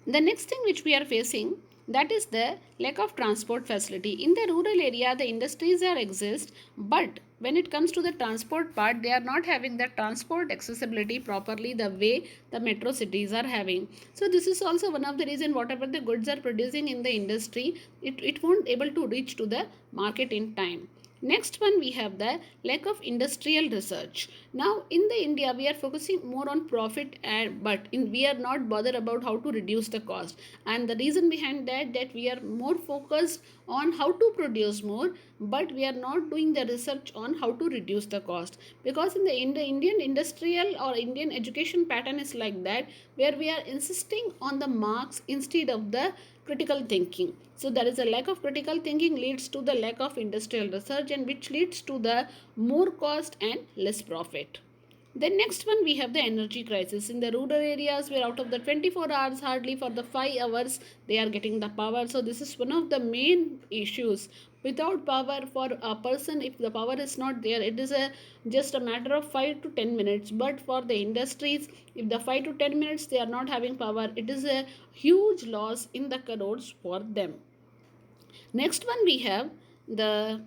The next thing which we are facing, that is the lack of transport facility. In the rural area, the industries are exist, but when it comes to the transport part, they are not having the transport accessibility properly the way the metro cities are having. So this is also one of the reason whatever the goods are producing in the industry, it won't able to reach to the market in time. Next one, we have the lack of industrial research. Now in the India we are focusing more on profit, but we are not bothered about how to reduce the cost. And the reason behind that we are more focused on how to produce more, but we are not doing the research on how to reduce the cost. Because in the Indian industrial or Indian education pattern is like that, where we are insisting on the marks instead of the critical thinking. So there is a lack of critical thinking leads to the lack of industrial research, and which leads to the more cost and less profit. Then next one, we have the energy crisis in the rural areas, where out of the 24 hours hardly for the 5 hours they are getting the power. So this is one of the main issues. Without power for a person, if the power is not there, it is a just a matter of 5 to 10 minutes. But for the industries, if the 5 to 10 minutes they are not having power, it is a huge loss in the crores for them. Next one, we have the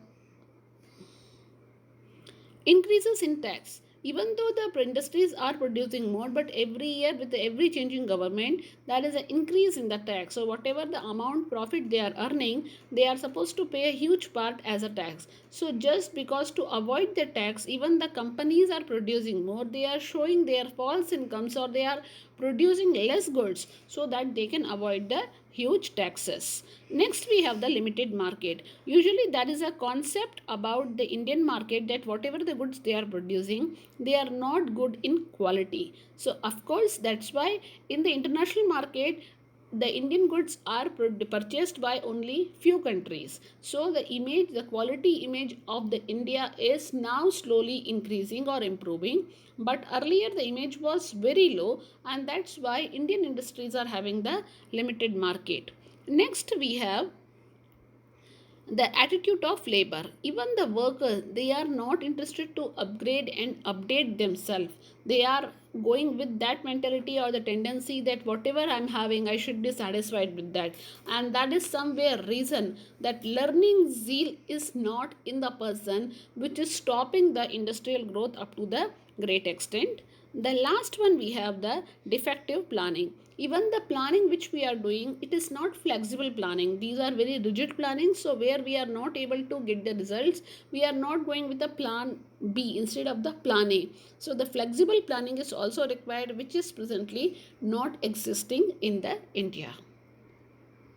increases in tax. Even though the industries are producing more, but every year with every changing government, there is an increase in the tax. So whatever the amount profit they are earning, they are supposed to pay a huge part as a tax. So just because to avoid the tax, even the companies are producing more, they are showing their false incomes, or they are producing less goods so that they can avoid the huge taxes. Next, we have the limited market. Usually, that is a concept about the Indian market, that whatever the goods they are producing, they are not good in quality. So, of course, that's why in the international market, the Indian goods are purchased by only few countries. So the image, the quality image of the India is now slowly increasing or improving. But earlier the image was very low, and that's why Indian industries are having the limited market. Next, we have the attitude of labor. Even the workers, they are not interested to upgrade and update themselves. They are going with that mentality or the tendency that whatever I'm having, I should be satisfied with that. And that is somewhere reason that learning zeal is not in the person, which is stopping the industrial growth up to the great extent. The last one, we have the defective planning. Even the planning which we are doing, it is not flexible planning. These are very rigid planning. So where we are not able to get the results, we are not going with the plan B instead of the plan A. So the flexible planning is also required, which is presently not existing in the India.